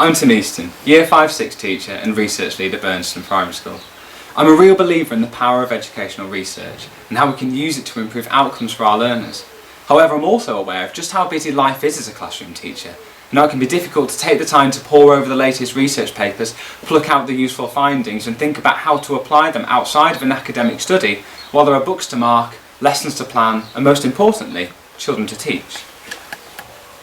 I'm Tim Easton, Year 5-6 teacher and research leader at Burnston Primary School. I'm a real believer in the power of educational research and how we can use it to improve outcomes for our learners. However, I'm also aware of just how busy life is as a classroom teacher, and how it can be difficult to take the time to pore over the latest research papers, pluck out the useful findings and think about how to apply them outside of an academic study while there are books to mark, lessons to plan and most importantly, children to teach.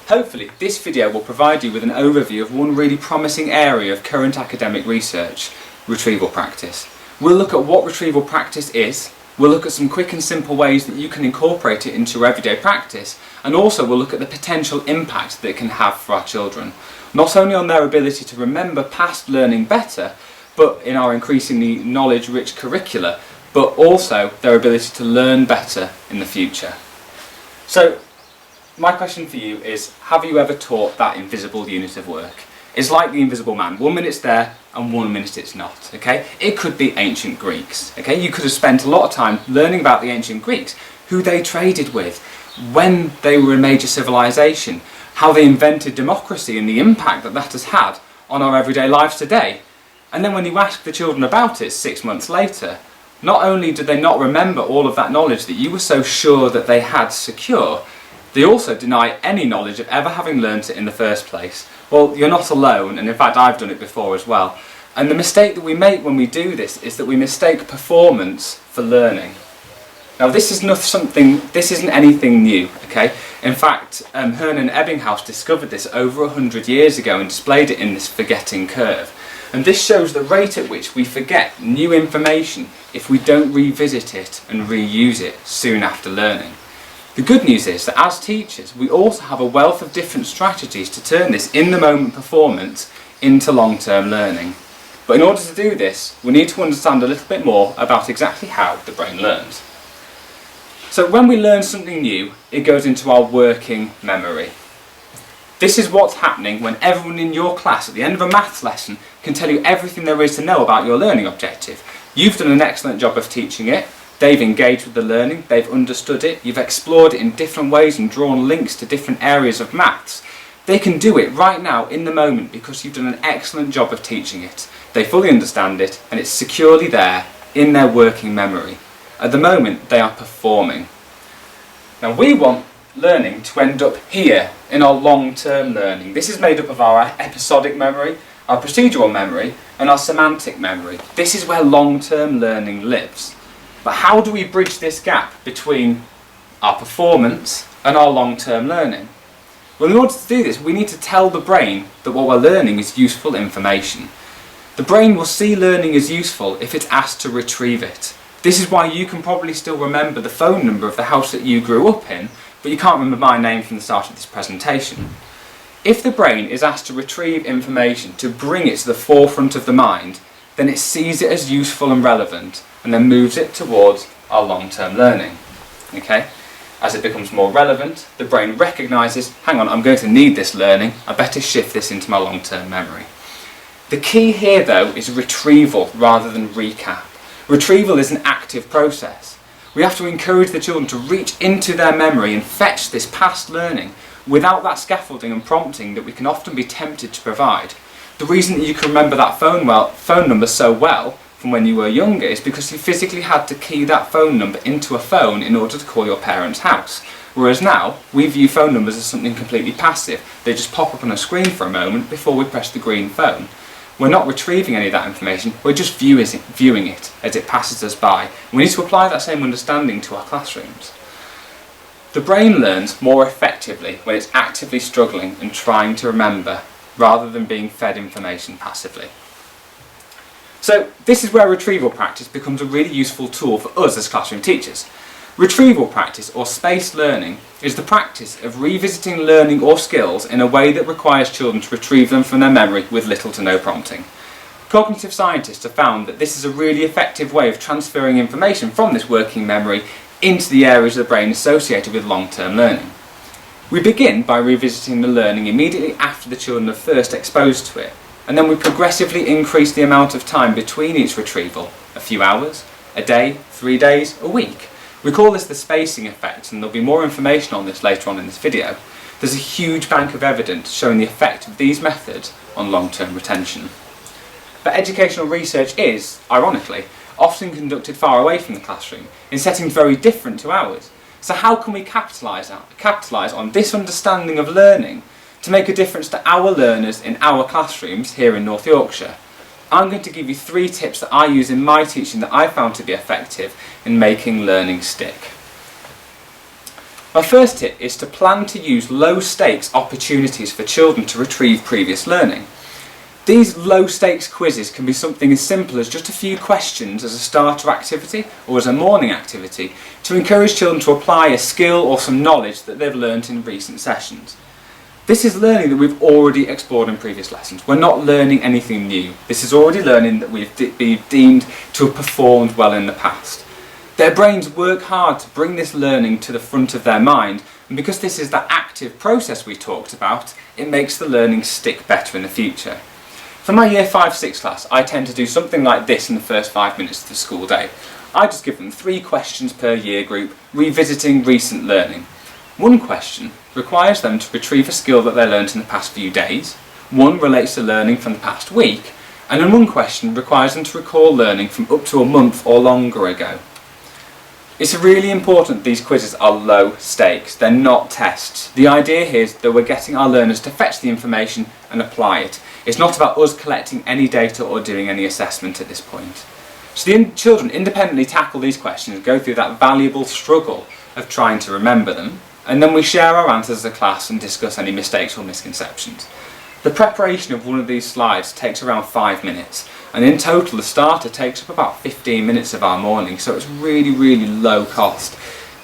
Hopefully this video will provide you with an overview of one really promising area of current academic research, retrieval practice. We'll look at what retrieval practice is, we'll look at some quick and simple ways that you can incorporate it into your everyday practice, and also we'll look at the potential impact that it can have for our children. Not only on their ability to remember past learning better, but in our increasingly knowledge-rich curricula, but also their ability to learn better in the future. So, my question for you is, have you ever taught that invisible unit of work? It's like the invisible man. 1 minute it's there and 1 minute it's not, okay? It could be ancient Greeks, okay? You could have spent a lot of time learning about the ancient Greeks, who they traded with, when they were a major civilization, how they invented democracy and the impact that that has had on our everyday lives today. And then when you ask the children about it 6 months later, not only do they not remember all of that knowledge that you were so sure that they had secure, they also deny any knowledge of ever having learnt it in the first place. Well, you're not alone, and in fact I've done it before as well. And the mistake that we make when we do this is that we mistake performance for learning. Now this isn't anything new, okay? In fact, Hermann Ebbinghaus discovered this over 100 years ago and displayed it in this forgetting curve. And this shows the rate at which we forget new information if we don't revisit it and reuse it soon after learning. The good news is that as teachers, we also have a wealth of different strategies to turn this in-the-moment performance into long-term learning. But in order to do this, we need to understand a little bit more about exactly how the brain learns. So when we learn something new, it goes into our working memory. This is what's happening when everyone in your class at the end of a maths lesson can tell you everything there is to know about your learning objective. You've done an excellent job of teaching it. They've engaged with the learning, they've understood it, you've explored it in different ways and drawn links to different areas of maths. They can do it right now in the moment because you've done an excellent job of teaching it. They fully understand it and it's securely there in their working memory. At the moment they are performing. Now we want learning to end up here in our long-term learning. This is made up of our episodic memory, our procedural memory and our semantic memory. This is where long-term learning lives. But how do we bridge this gap between our performance and our long-term learning? Well, in order to do this, we need to tell the brain that what we're learning is useful information. The brain will see learning as useful if it's asked to retrieve it. This is why you can probably still remember the phone number of the house that you grew up in, but you can't remember my name from the start of this presentation. If the brain is asked to retrieve information, to bring it to the forefront of the mind, then it sees it as useful and relevant, and then moves it towards our long-term learning. Okay? As it becomes more relevant, the brain recognises, hang on, I'm going to need this learning, I better shift this into my long-term memory. The key here though is retrieval rather than recap. Retrieval is an active process. We have to encourage the children to reach into their memory and fetch this past learning without that scaffolding and prompting that we can often be tempted to provide. The reason that you can remember that phone number so well from when you were younger is because you physically had to key that phone number into a phone in order to call your parents' house. Whereas now, we view phone numbers as something completely passive. They just pop up on a screen for a moment before we press the green phone. We're not retrieving any of that information, we're just viewing it as it passes us by. We need to apply that same understanding to our classrooms. The brain learns more effectively when it's actively struggling and trying to remember, rather than being fed information passively. So this is where retrieval practice becomes a really useful tool for us as classroom teachers. Retrieval practice, or spaced learning, is the practice of revisiting learning or skills in a way that requires children to retrieve them from their memory with little to no prompting. Cognitive scientists have found that this is a really effective way of transferring information from this working memory into the areas of the brain associated with long-term learning. We begin by revisiting the learning immediately after the children are first exposed to it, and then we progressively increase the amount of time between each retrieval, a few hours, a day, 3 days, a week. We call this the spacing effect, and there'll be more information on this later on in this video. There's a huge bank of evidence showing the effect of these methods on long-term retention. But educational research is, ironically, often conducted far away from the classroom, in settings very different to ours. So how can we capitalise on this understanding of learning to make a difference to our learners in our classrooms here in North Yorkshire? I'm going to give you 3 tips that I use in my teaching that I found to be effective in making learning stick. My first tip is to plan to use low stakes opportunities for children to retrieve previous learning. These low stakes quizzes can be something as simple as just a few questions as a starter activity or as a morning activity to encourage children to apply a skill or some knowledge that they've learnt in recent sessions. This is learning that we've already explored in previous lessons. We're not learning anything new. This is already learning that we've been deemed to have performed well in the past. Their brains work hard to bring this learning to the front of their mind, and because this is that active process we talked about, it makes the learning stick better in the future. For my Year 5-6 class, I tend to do something like this in the first 5 minutes of the school day. I just give them 3 questions per year group, revisiting recent learning. 1 question requires them to retrieve a skill that they learnt in the past few days, 1 relates to learning from the past week, and then 1 question requires them to recall learning from up to a month or longer ago. It's really important that these quizzes are low stakes, they're not tests. The idea here is that we're getting our learners to fetch the information and apply it. It's not about us collecting any data or doing any assessment at this point. So the children independently tackle these questions, go through that valuable struggle of trying to remember them, and then we share our answers as a class and discuss any mistakes or misconceptions. The preparation of one of these slides takes around 5 minutes, and in total the starter takes up about 15 minutes of our morning, so it's really low cost.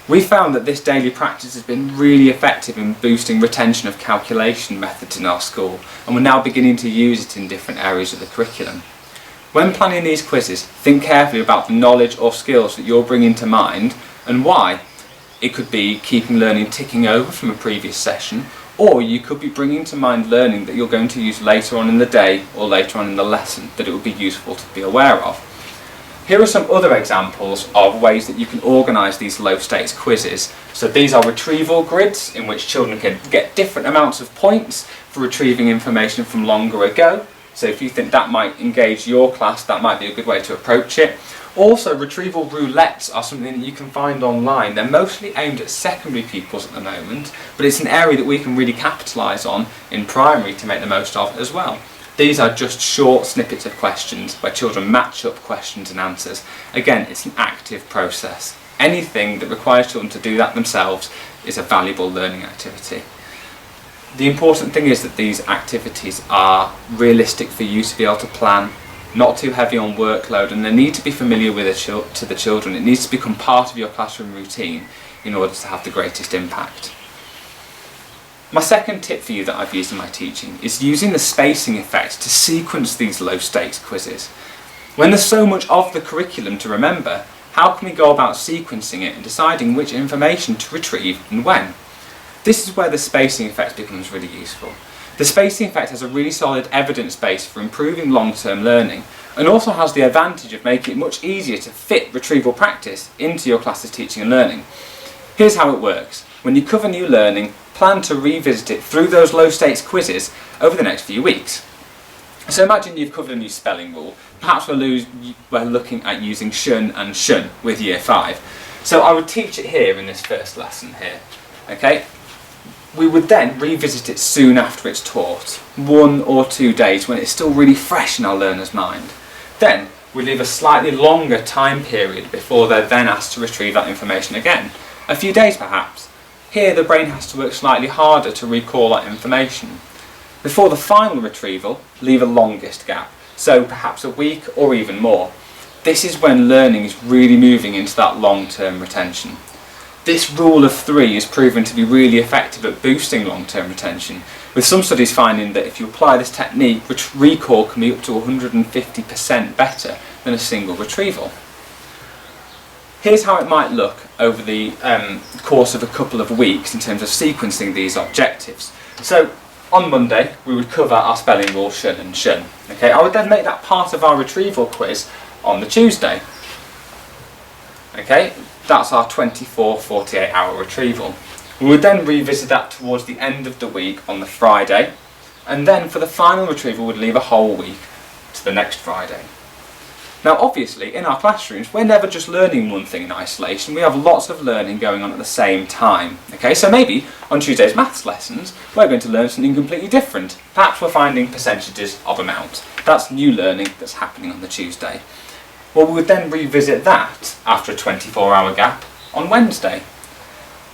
We found that this daily practice has been really effective in boosting retention of calculation methods in our school, and we're now beginning to use it in different areas of the curriculum. When planning these quizzes, think carefully about the knowledge or skills that you're bringing to mind and why. It could be keeping learning ticking over from a previous session, or you could be bringing to mind learning that you're going to use later on in the day or later on in the lesson that it would be useful to be aware of. Here are some other examples of ways that you can organise these low stakes quizzes. So these are retrieval grids in which children can get different amounts of points for retrieving information from longer ago. So if you think that might engage your class, that might be a good way to approach it. Also, retrieval roulettes are something that you can find online. They're mostly aimed at secondary pupils at the moment, but it's an area that we can really capitalise on in primary to make the most of as well. These are just short snippets of questions where children match up questions and answers. Again, it's an active process. Anything that requires children to do that themselves is a valuable learning activity. The important thing is that these activities are realistic for you to be able to plan, not too heavy on workload, and they need to be familiar with to the children. It needs to become part of your classroom routine in order to have the greatest impact. My second tip for you that I've used in my teaching is using the spacing effect to sequence these low stakes quizzes. When there's so much of the curriculum to remember, how can we go about sequencing it and deciding which information to retrieve and when? This is where the spacing effect becomes really useful. The spacing effect has a really solid evidence base for improving long-term learning, and also has the advantage of making it much easier to fit retrieval practice into your class's teaching and learning. Here's how it works. When you cover new learning, plan to revisit it through those low stakes quizzes over the next few weeks. So imagine you've covered a new spelling rule. Perhaps we're looking at using shun and shun with Year 5. So I would teach it here in this first lesson here. Okay? We would then revisit it soon after it's taught, 1 or 2 days when it's still really fresh in our learner's mind. Then we leave a slightly longer time period before they're then asked to retrieve that information again, a few days perhaps. Here the brain has to work slightly harder to recall that information. Before the final retrieval, leave a longest gap, so perhaps a week or even more. This is when learning is really moving into that long-term retention. This rule of 3 is proven to be really effective at boosting long-term retention, with some studies finding that if you apply this technique, recall can be up to 150% better than a single retrieval. Here's how it might look over the course of a couple of weeks in terms of sequencing these objectives. So on Monday we would cover our spelling rule shun and shun. Okay, I would then make that part of our retrieval quiz on the Tuesday. Okay, that's our 24-48 hour retrieval. We would then revisit that towards the end of the week on the Friday, and then for the final retrieval we'd leave a whole week to the next Friday. Now obviously in our classrooms we're never just learning one thing in isolation, we have lots of learning going on at the same time. Okay, so maybe on Tuesday's maths lessons we're going to learn something completely different. Perhaps we're finding percentages of amount. That's new learning that's happening on the Tuesday. Well, we would then revisit that after a 24-hour gap on Wednesday.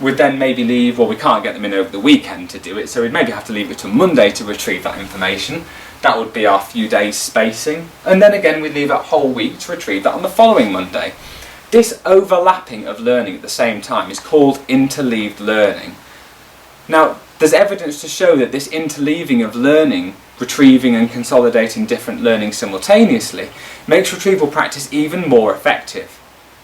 We'd then maybe leave, well we can't get them in over the weekend to do it, so we'd maybe have to leave it till Monday to retrieve that information. That would be our few days spacing, and then again we'd leave a whole week to retrieve that on the following Monday. This overlapping of learning at the same time is called interleaved learning. Now there's evidence to show that this interleaving of learning, retrieving and consolidating different learning simultaneously, makes retrieval practice even more effective.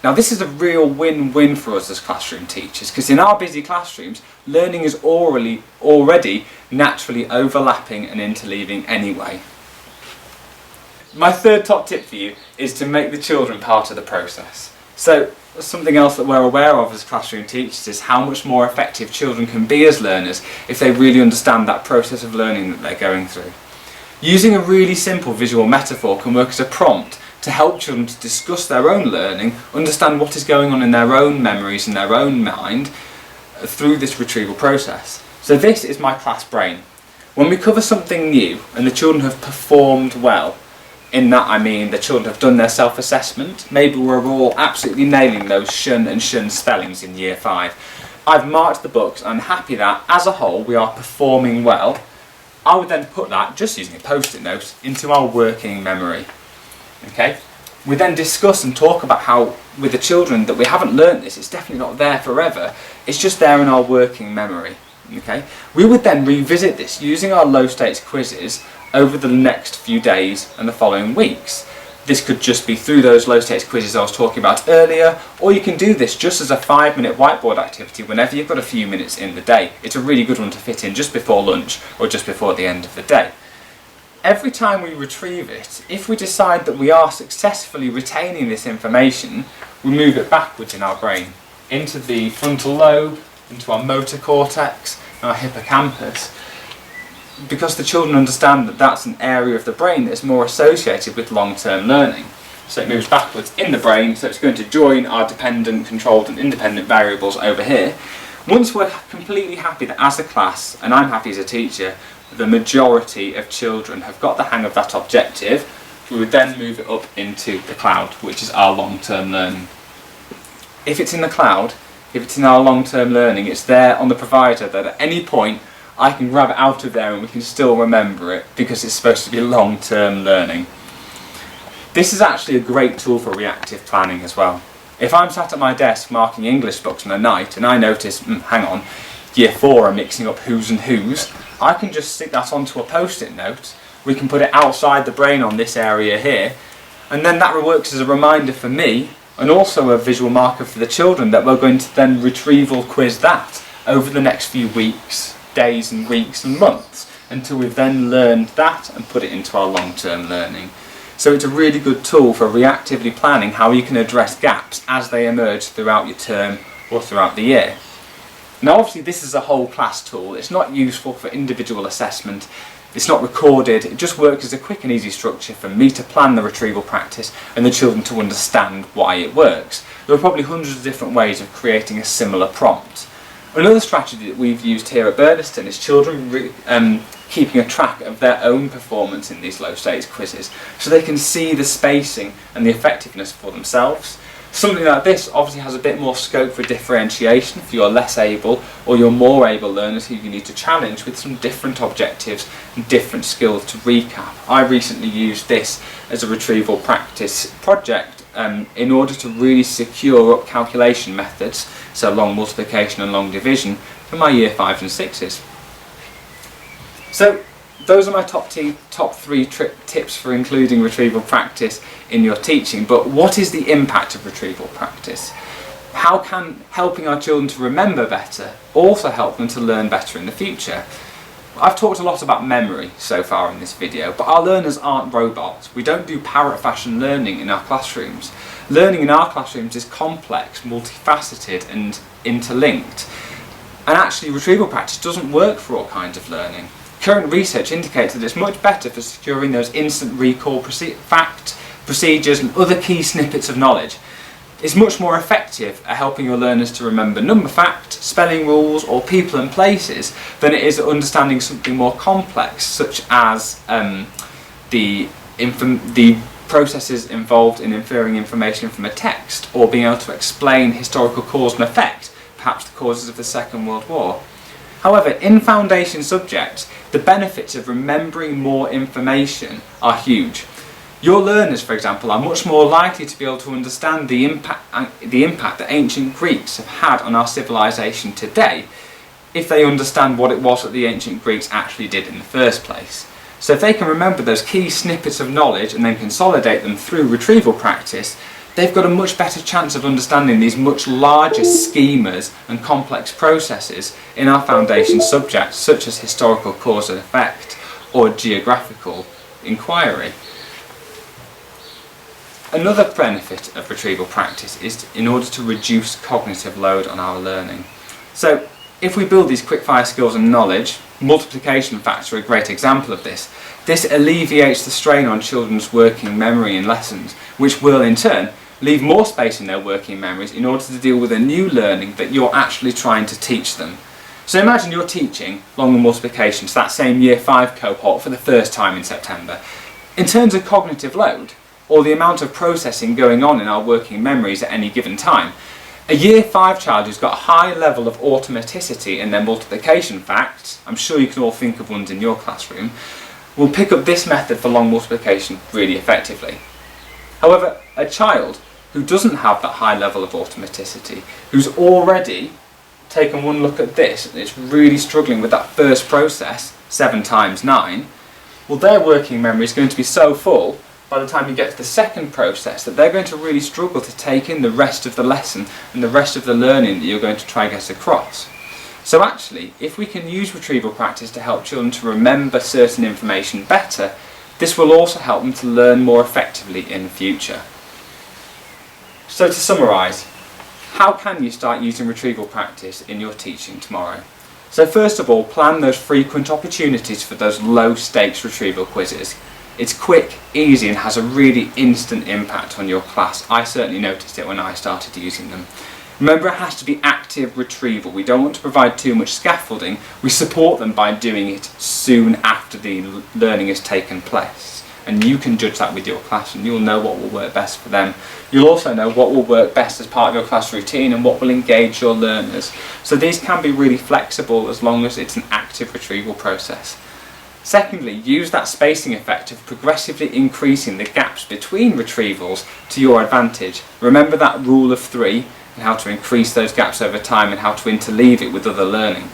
Now this is a real win-win for us as classroom teachers, because in our busy classrooms, learning is already naturally overlapping and interleaving anyway. My third top tip for you is to make the children part of the process. So something else that we're aware of as classroom teachers is how much more effective children can be as learners if they really understand that process of learning that they're going through. Using a really simple visual metaphor can work as a prompt to help children to discuss their own learning, understand what is going on in their own memories and their own mind through this retrieval process. So this is my class brain. When we cover something new and the children have performed well, in that I mean the children have done their self-assessment, maybe we're all absolutely nailing those shun and shun spellings in year 5. I've marked the books and I'm happy that as a whole we are performing well. I would then put that, just using a post-it note, into our working memory. Okay? We then discuss and talk about how, with the children, that we haven't learnt this, it's definitely not there forever, it's just there in our working memory. Okay? We would then revisit this using our low stakes quizzes over the next few days and the following weeks. This could just be through those low stakes quizzes I was talking about earlier, or you can do this just as a 5-minute whiteboard activity whenever you've got a few minutes in the day. It's a really good one to fit in just before lunch or just before the end of the day. Every time we retrieve it, if we decide that we are successfully retaining this information, we move it backwards in our brain, into the frontal lobe, into our motor cortex, and our hippocampus, because the children understand that that's an area of the brain that's more associated with long-term learning. So it moves backwards in the brain, so it's going to join our dependent, controlled and independent variables over here. Once we're completely happy that as a class, and I'm happy as a teacher, the majority of children have got the hang of that objective, we would then move it up into the cloud, which is our long-term learning. If it's in the cloud, if it's in our long-term learning, it's there on the provider that at any point I can grab it out of there and we can still remember it because it's supposed to be long-term learning. This is actually a great tool for reactive planning as well. If I'm sat at my desk marking English books on a night and I notice, hang on, year 4 are mixing up who's and who's, I can just stick that onto a post-it note. We can put it outside the brain on this area here, and then that works as a reminder for me and also a visual marker for the children that we're going to then retrieval quiz that over the next few weeks, days and weeks and months until we've then learned that and put it into our long-term learning. So it's a really good tool for reactively planning how you can address gaps as they emerge throughout your term or throughout the year. Now obviously this is a whole class tool, it's not useful for individual assessment, it's not recorded, it just works as a quick and easy structure for me to plan the retrieval practice and the children to understand why it works. There are probably hundreds of different ways of creating a similar prompt. Another strategy that we've used here at Burnaston is children keeping a track of their own performance in these low stakes quizzes so they can see the spacing and the effectiveness for themselves. Something like this obviously has a bit more scope for differentiation for your less able or your more able learners who you need to challenge with some different objectives and different skills to recap. I recently used this as a retrieval practice project in order to really secure up calculation methods, so long multiplication and long division, for my year 5s and 6s. So those are my top 3 tips for including retrieval practice in your teaching, but what is the impact of retrieval practice? How can helping our children to remember better also help them to learn better in the future? I've talked a lot about memory so far in this video, but our learners aren't robots. We don't do parrot fashion learning in our classrooms. Learning in our classrooms is complex, multifaceted and interlinked. And actually retrieval practice doesn't work for all kinds of learning. Current research indicates that it's much better for securing those instant recall fact, procedures and other key snippets of knowledge. It's much more effective at helping your learners to remember number facts, spelling rules or people and places than it is at understanding something more complex, such as the processes involved in inferring information from a text, or being able to explain historical cause and effect, perhaps the causes of the Second World War. However, in foundation subjects, the benefits of remembering more information are huge. Your learners, for example, are much more likely to be able to understand the impact that ancient Greeks have had on our civilization today if they understand what it was that the ancient Greeks actually did in the first place. So if they can remember those key snippets of knowledge and then consolidate them through retrieval practice, they've got a much better chance of understanding these much larger schemas and complex processes in our foundation subjects, such as historical cause and effect or geographical inquiry. Another benefit of retrieval practice is in order to reduce cognitive load on our learning. So if we build these quick-fire skills and knowledge, multiplication facts are a great example of this. This alleviates the strain on children's working memory in lessons, which will in turn leave more space in their working memories in order to deal with a new learning that you're actually trying to teach them. So imagine you're teaching longer multiplication to that same Year 5 cohort for the first time in September. In terms of cognitive load, or the amount of processing going on in our working memories at any given time, a Year 5 child who's got a high level of automaticity in their multiplication facts, I'm sure you can all think of ones in your classroom, will pick up this method for long multiplication really effectively. However, a child who doesn't have that high level of automaticity, who's already taken one look at this and is really struggling with that first process, 7 times 9, well, their working memory is going to be so full by the time you get to the second process that they're going to really struggle to take in the rest of the lesson and the rest of the learning that you're going to try and get across. So actually, if we can use retrieval practice to help children to remember certain information better, this will also help them to learn more effectively in the future. So to summarise, how can you start using retrieval practice in your teaching tomorrow? So first of all, plan those frequent opportunities for those low stakes retrieval quizzes. It's quick, easy and has a really instant impact on your class. I certainly noticed it when I started using them. Remember, it has to be active retrieval. We don't want to provide too much scaffolding. We support them by doing it soon after the learning has taken place. And you can judge that with your class and you'll know what will work best for them. You'll also know what will work best as part of your class routine and what will engage your learners. So these can be really flexible as long as it's an active retrieval process. Secondly, use that spacing effect of progressively increasing the gaps between retrievals to your advantage. Remember that rule of 3 and how to increase those gaps over time and how to interleave it with other learning.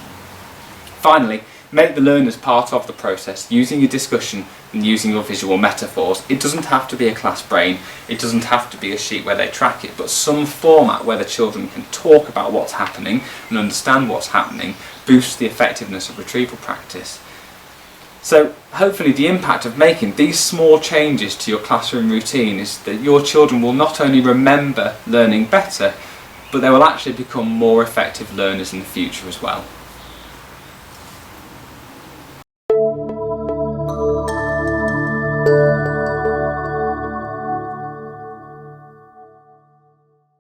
Finally, make the learners part of the process using your discussion and using your visual metaphors. It doesn't have to be a class brain, it doesn't have to be a sheet where they track it, but some format where the children can talk about what's happening and understand what's happening boosts the effectiveness of retrieval practice. So hopefully the impact of making these small changes to your classroom routine is that your children will not only remember learning better, but they will actually become more effective learners in the future as well.